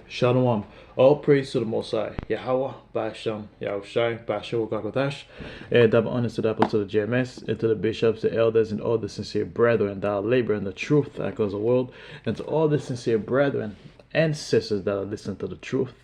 Shalom. All praise to the Most High. Yahweh, Basham, Yahushai, Bashar, Gakotash, and double honors to the apostles of the JMS, and to the bishops, the elders, and all the sincere brethren that are laboring the truth that goes the world, and to all the sincere brethren and sisters that are listening to the truth.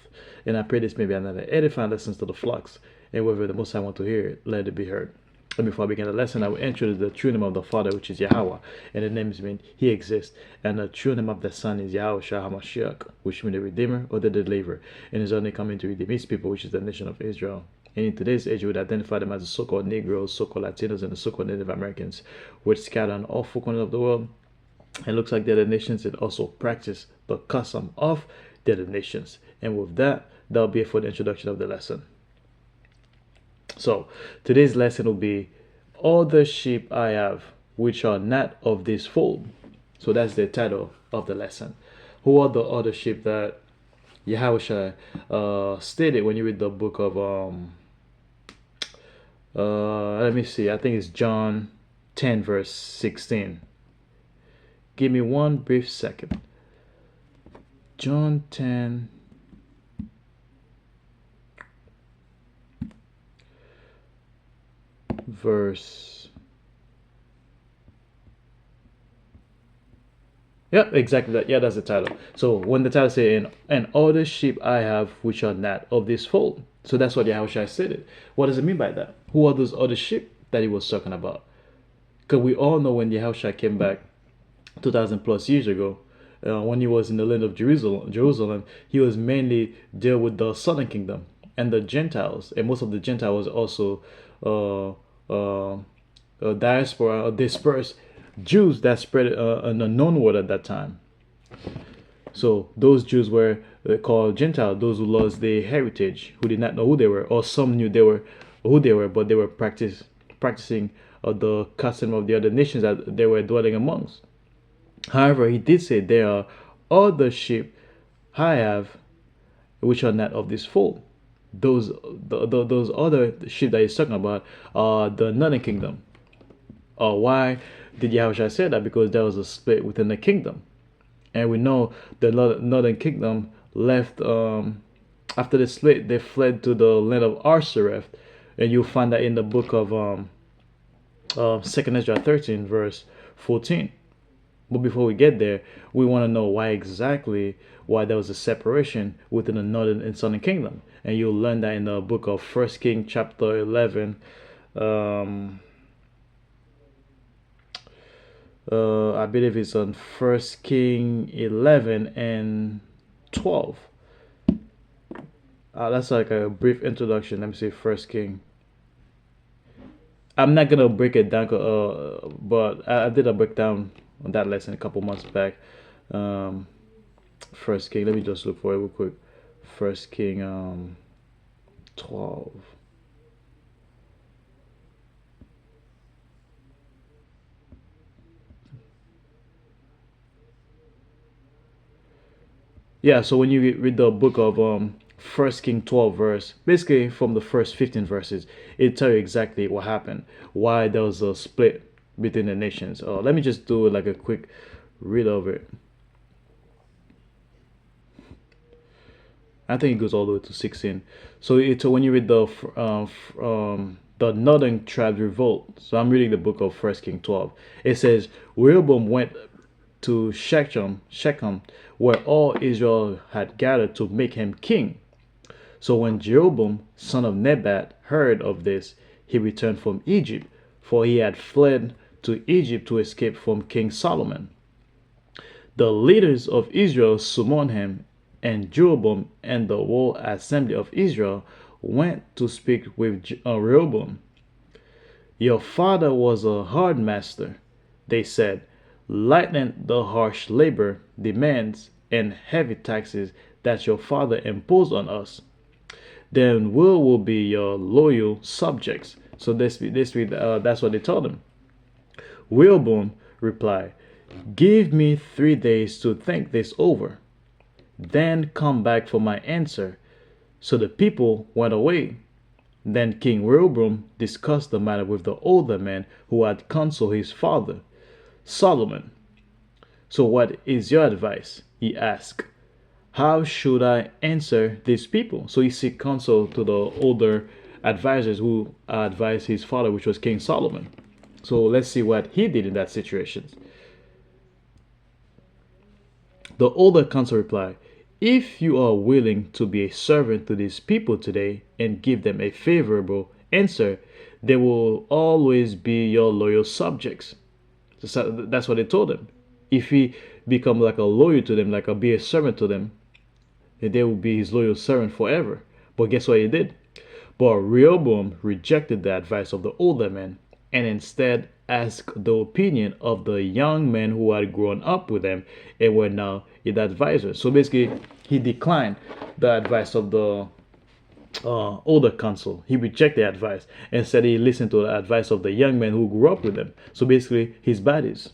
And I pray this may be another edifying lessons to the flocks, and wherever the Most High want to hear it, let it be heard. And before I begin the lesson, I will introduce the true name of the Father, which is Yahweh, and the names mean He exists. And the true name of the Son is Yahweh Shah HaMashiach, which means the Redeemer or the Deliverer, and is only coming to redeem His people, which is the nation of Israel. And in today's age, we would identify them as the so-called Negroes, so-called Latinos, and the so-called Native Americans, which scattered on all four corners of the world. It looks like they're the nations that also practice the custom of the other nations. And with that, that'll be it for the introduction of the lesson. So today's lesson will be all the sheep I have, which are not of this fold. So that's the title of the lesson. Who are the other sheep that Yahweh stated when you read the book of let me see, I think it's John 10 verse 16. Give me one brief second. John 10 verse. Yep, exactly that. Yeah, that's the title. So when the title says, and all the sheep I have which are not of this fold. So that's what Yahushua said. What does it mean by that? Who are those other sheep that he was talking about? Because we all know when Yahushua came back 2,000 plus years ago, when he was in the land of Jerusalem, he was mainly deal with the southern kingdom and the Gentiles, and most of the Gentiles also diaspora or dispersed Jews that spread in the known world at that time. So those Jews were called Gentiles, those who lost their heritage, who did not know who they were, or some knew they were who they were, but they were practicing the custom of the other nations that they were dwelling amongst. However, he did say there are other sheep I have which are not of this fold. Those other sheep that he's talking about are the northern kingdom. Why did Yahushua say that? Because there was a split within the kingdom, and we know the northern kingdom left after the split. They fled to the land of Arsareth, and you'll find that in the book of 2nd Ezra 13 verse 14. But before we get there, we want to know why there was a separation within the northern and southern kingdom. And you'll learn that in the book of 1 King chapter 11. I believe it's on 1 King 11 and 12. That's like a brief introduction. Let me see 1 King. I'm not going to break it down, but I did a breakdown on that lesson a couple months back. First King, let me just look for it real quick. First King 12. Yeah, so when you read the book of First King 12 verse, basically from the first 15 verses, it tell you exactly what happened, why there was a split between the nations. Let me just do like a quick read of it. I think it goes all the way to 16. So when you read the northern tribe revolt. So I'm reading the book of First King 12. It says Rehoboam went to Shechem, where all Israel had gathered to make him king. So when Jeroboam, son of Nebat, heard of this, he returned from Egypt, for he had fled to Egypt to escape from King Solomon. The leaders of Israel summoned him, and Jeroboam and the whole assembly of Israel went to speak with Rehoboam. Your father was a hard master, they said. Lighten the harsh labor demands and heavy taxes that your father imposed on us. Then we will be your loyal subjects. So that's what they told him. Rehoboam replied, give me 3 days to think this over. Then come back for my answer. So the people went away. Then King Rehoboam discussed the matter with the older man who had counseled his father, Solomon. So what is your advice? He asked. How should I answer these people? So he seek counsel to the older advisors who advised his father, which was King Solomon. So let's see what he did in that situation. The older counsel replied, if you are willing to be a servant to these people today and give them a favorable answer, they will always be your loyal subjects. So that's what they told him. If he become like a lawyer to them, like a be a servant to them, they will be his loyal servant forever. But guess what he did? But Rehoboam rejected the advice of the older men and instead asked the opinion of the young men who had grown up with him and were now his advisors. So basically, he declined the advice of the older council. He rejected the advice. Instead, he listened to the advice of the young men who grew up with him. So basically, his buddies.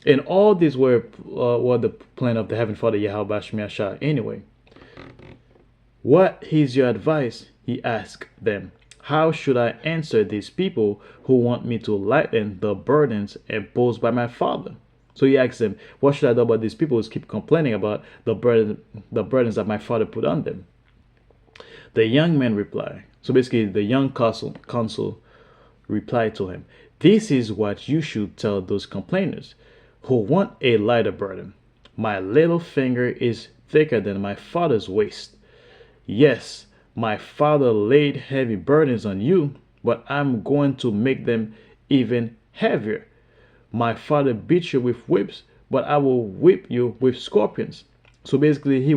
And all these were the plan of the Heavenly Father Yahweh Shemiashah anyway. What is your advice? He asked them. How should I answer these people who want me to lighten the burdens imposed by my father? So he asked them, what should I do about these people who keep complaining about the burdens that my father put on them? The young man replied. So basically, the young consul replied to him, this is what you should tell those complainers who want a lighter burden. My little finger is thicker than my father's waist. Yes, my father laid heavy burdens on you, but I'm going to make them even heavier. My father beat you with whips, but I will whip you with scorpions. So basically, he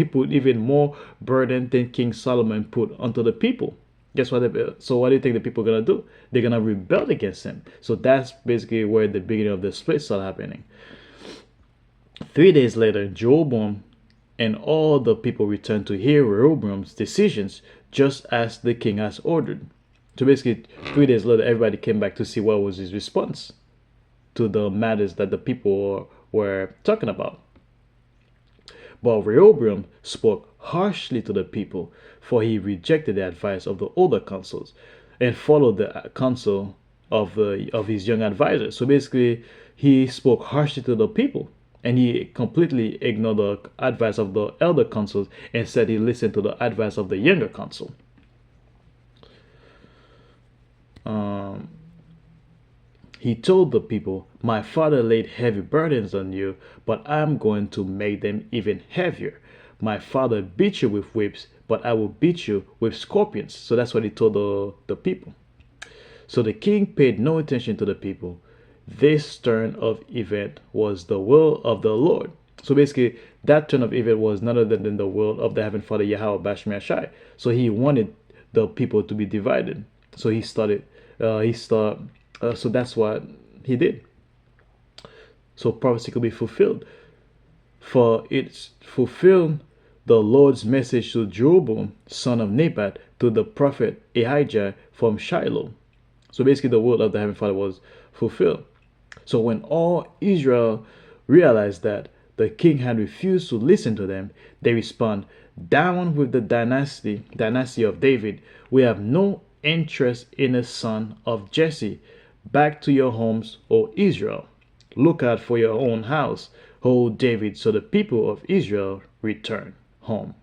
put even more burden than King Solomon put onto the people. Guess what? So what do you think the people are gonna do? They're gonna rebel against him. So that's basically where the beginning of the split started happening. 3 days later, Jeroboam and all the people returned to hear Rehoboam's decisions, just as the king has ordered. So basically, 3 days later, everybody came back to see what was his response to the matters that the people were talking about. But Rehoboam spoke harshly to the people, for he rejected the advice of the older councils and followed the counsel of his young advisors. So basically, he spoke harshly to the people, and he completely ignored the advice of the elder councils and said he listened to the advice of the younger council. He told the people, my father laid heavy burdens on you, but I'm going to make them even heavier. My father beat you with whips, but I will beat you with scorpions. So that's what he told the people. So the king paid no attention to the people. This turn of event was the will of the Lord. So basically, that turn of event was none other than the will of the Heavenly Father Yahweh Bashmiashai. So he wanted the people to be divided. So so that's what he did. So prophecy could be fulfilled. For it's fulfilled the Lord's message to Jeroboam, son of Nebat, to the prophet Ahijah from Shiloh. So basically, the word of the Heavenly Father was fulfilled. So when all Israel realized that the king had refused to listen to them, they respond, down with the dynasty of David. We have no interest in a son of Jesse. Back to your homes, O Israel. Look out for your own house, O David. So the people of Israel returned home.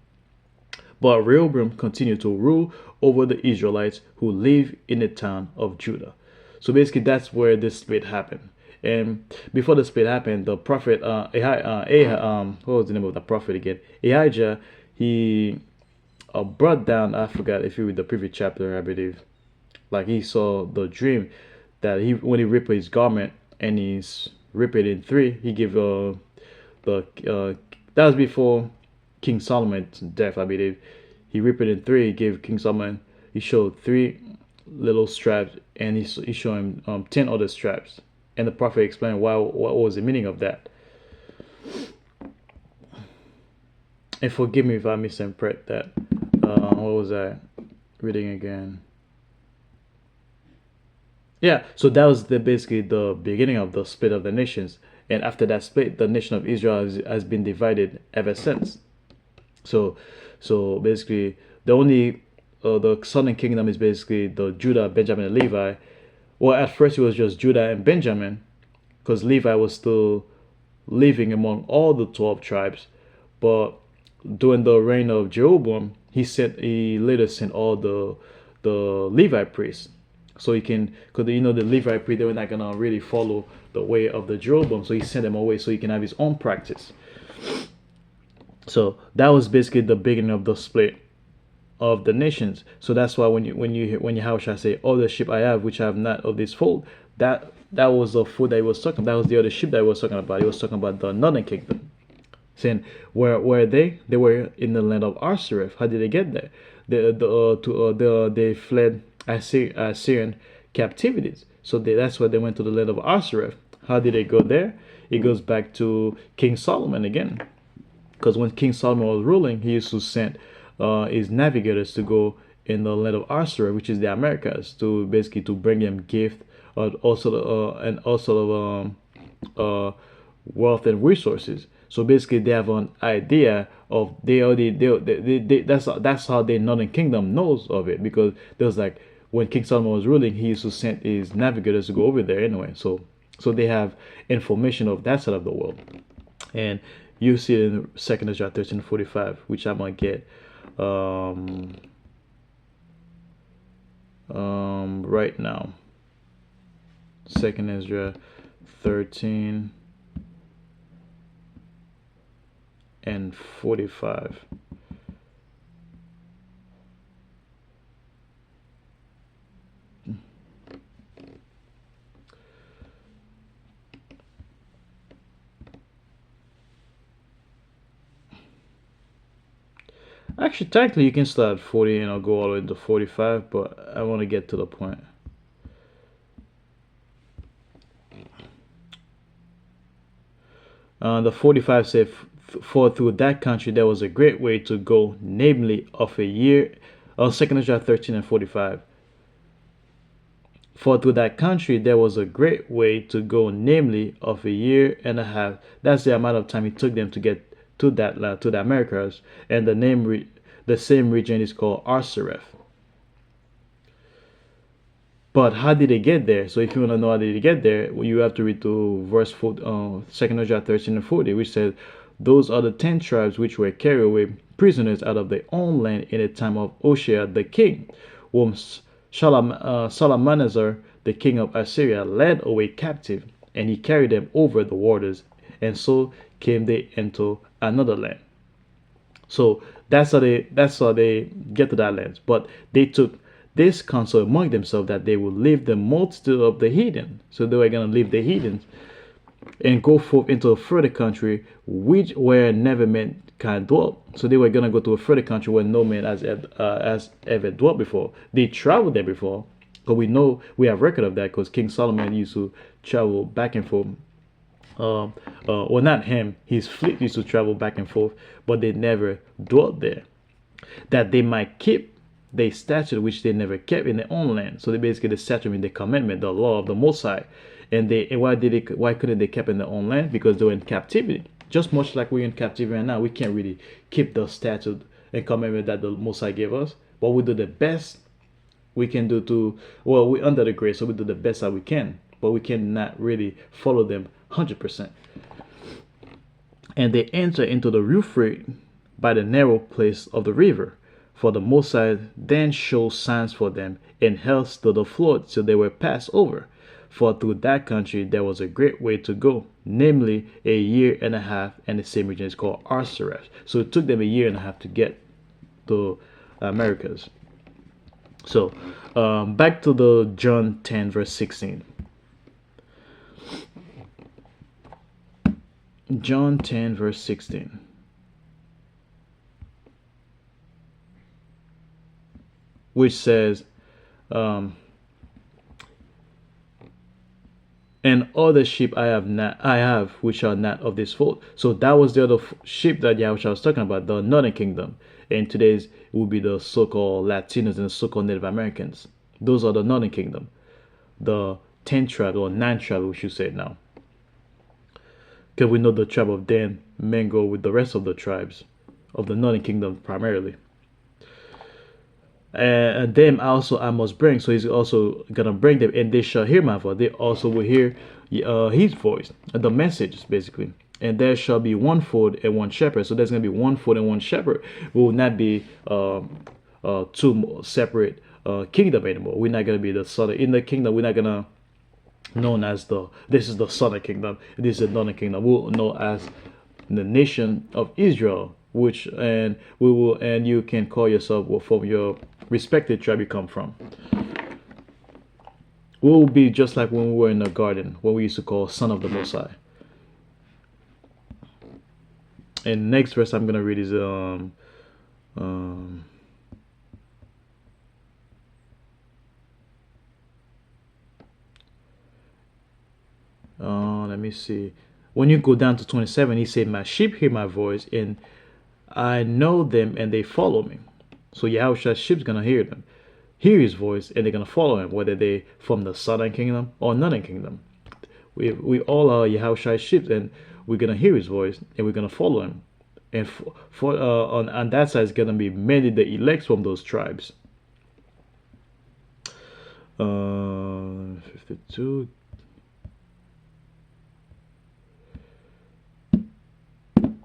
But Rehoboam continued to rule over the Israelites who live in the town of Judah. So basically, that's where this split happened. And before the split happened, the prophet, what was the name of the prophet again? Ahijah, he brought down, I forgot if you read the previous chapter, I believe, like he saw the dream that when he ripped his garment and he's ripped it in three, he gave that was before King Solomon's death, I believe. He ripped it in three. He gave King Solomon. He showed 3 little straps, and he showed him 10 other straps. And the prophet explained what was the meaning of that. And forgive me if I misinterpret that. What was I reading again? Yeah, so that was basically the beginning of the split of the nations. And after that split, the nation of Israel has been divided ever since. So basically, the southern kingdom is basically the Judah, Benjamin, and Levi. Well, at first it was just Judah and Benjamin, because Levi was still living among all the 12 tribes. But during the reign of Jeroboam, he later sent all the Levite priests, so he can, because the Levite priests, they were not gonna really follow the way of the Jeroboam, so he sent them away so he can have his own practice. So that was basically the beginning of the split of the nations. So that's why when Yahushua say, "All the sheep I have, which I have not of this fold," that was the fold that he was talking. That was the other sheep that he was talking about. He was talking about the northern kingdom, saying where were they? They were in the land of Arsareth. How did they get there? They fled Assyrian captivities. So that's why they went to the land of Arsareth. How did they go there? It goes back to King Solomon again, because when King Solomon was ruling, he used to send his navigators to go in the land of Arsareth, which is the Americas, to basically to bring them gift, also wealth and resources. So basically, they have an idea of that's how the Northern Kingdom knows of it, because there was like when King Solomon was ruling, he used to send his navigators to go over there anyway. So they have information of that side of the world, and you see it in 2nd Ezra 13:45, which I'm gonna get right now. 2nd Ezra 13 and 45. Actually, technically, you can start at 40 and I'll go all the way to 45, but I want to get to the point. The 45 says, "For through that country there was a great way to go, namely of a year." 2nd Ezra 13 and 45. "For through that country there was a great way to go, namely of a year and a half." That's the amount of time it took them to get to that land, to the Americas, and the same region is called Arsareth. But how did they get there? So if you want to know how did they get there, well, you have to read to verse 2nd Ezra 13 and 40, which says, "Those are the 10 tribes which were carried away prisoners out of their own land in the time of Hoshea the king, whom Shalmaneser the king of Assyria led away captive, and he carried them over the waters, and so came they into another land." So that's how they get to that land. But they took this counsel among themselves that they would leave the multitude of the heathen. So they were going to leave the heathens and go forth into a further country which where never mankind dwelt. So they were going to go to a further country where no man has ever dwelt before. They traveled there before, but we have record of that because King Solomon used to travel back and forth. Well, not him, his fleet used to travel back and forth, but they never dwelt there, that they might keep the statute which they never kept in their own land. So they basically, the statute means the commandment, the law of the Most High. And why couldn't they keep in their own land? Because they were in captivity. Just much like we're in captivity right now, we can't really keep the statute and commandment that the Most High gave us. But we do the best we can do we're under the grace, so we do the best that we can, but we cannot really follow them 100%. And they enter into the Euphrates by the narrow place of the river. For the Most High then showed signs for them, and hell stood afloat till they were passed over. For through that country there was a great way to go, namely a year and a half, and the same region is called Arsareth. So it took them a year and a half to get to Americas. So back to the John 10 verse 16. John 10 verse 16. Which says, and other sheep I have which are not of this fold. So that was the other sheep that Yahushua was talking about, the Northern Kingdom. And today's it would be the so-called Latinos and the so-called Native Americans. Those are the Northern Kingdom, the 10 tribes or 9 tribes, we should say now. Because we know the tribe of Dan mingle with the rest of the tribes of the Northern Kingdom primarily. And them also I must bring. So he's also gonna bring them, and they shall hear my voice. They also will hear his voice, the message basically. and there shall be one fold and one shepherd. So there's going to be one fold and one shepherd. We will not be two separate kingdom anymore. We're not going to be the southern in the kingdom. We're not going to known as this is the southern kingdom. This is the northern kingdom. We'll know as the nation of Israel, which and we will and you can call yourself from your respected tribe you come from. We will be just like when we were in the garden, what we used to call son of the Most High. And next verse I'm gonna read is let me see. When you go down to 27, he said, "My sheep hear my voice, and I know them, and they follow me." So Yahushua's sheep's gonna hear his voice, and they're gonna follow him, whether they from the southern kingdom or northern kingdom. We all are Yahushua's sheep, and we're gonna hear his voice, and we're gonna follow him. And on that side is gonna be many the elects from those tribes. 52.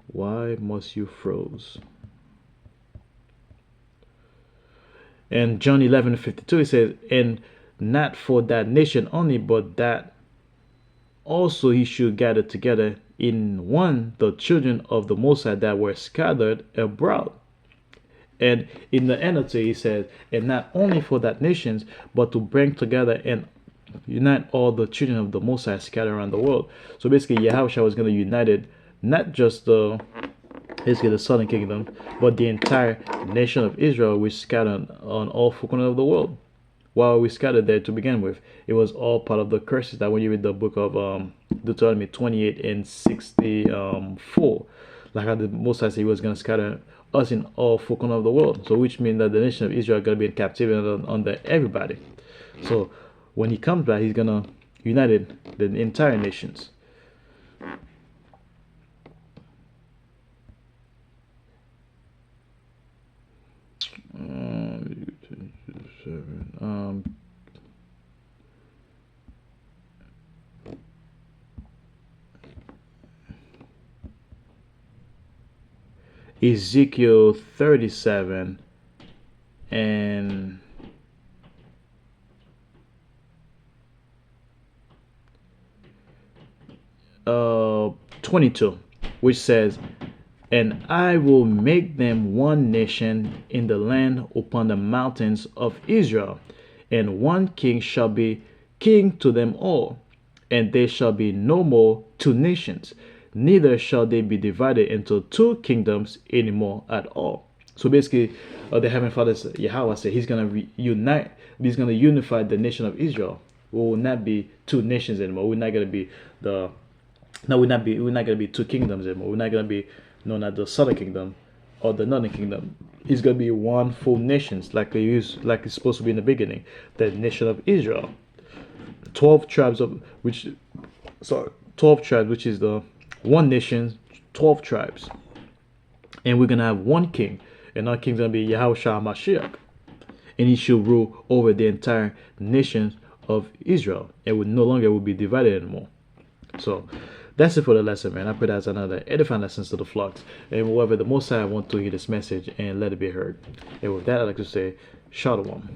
Why must you froze? And John 11:52 it says, "And not for that nation only, but that also he should gather together in one the children of the Most High that were scattered abroad." And in the NLT he says, "And not only for that nations, but to bring together and unite all the children of the Most High scattered around the world." So basically, Yahushua was going to unite it, not just basically the southern kingdom, but the entire nation of Israel, which scattered on all four corners of the world. While we scattered there to begin with, it was all part of the curses that when you read the book of Deuteronomy 28 and 64, like how the Most High said he was going to scatter us in all four corners of the world. So which means that the nation of Israel is going to be in captivity under everybody. So when he comes back, he's going to unite the entire nations. Ezekiel 37 and 22, which says, "And I will make them one nation in the land upon the mountains of Israel, and one king shall be king to them all, and there shall be no more two nations, neither shall they be divided into two kingdoms anymore at all." So basically, the Heavenly Father, Yahweh, said he's going to he's going to unify the nation of Israel. We will not be two nations anymore. We're not going to be we're not going to be two kingdoms anymore. We're not going to be known as the southern kingdom or the northern kingdom. It's going to be one full nation, like it's supposed to be in the beginning, the nation of Israel. 12 tribes, which is the one nation, 12 tribes. And we're going to have one king, and our king's going to be Yahushua Mashiach. And he shall rule over the entire nation of Israel, and no longer will be divided anymore. So that's it for the lesson, man. I pray that's another edifying lessons to the flocks. And whoever the Most High want to hear this message and let it be heard. And with that, I'd like to say, Shalom.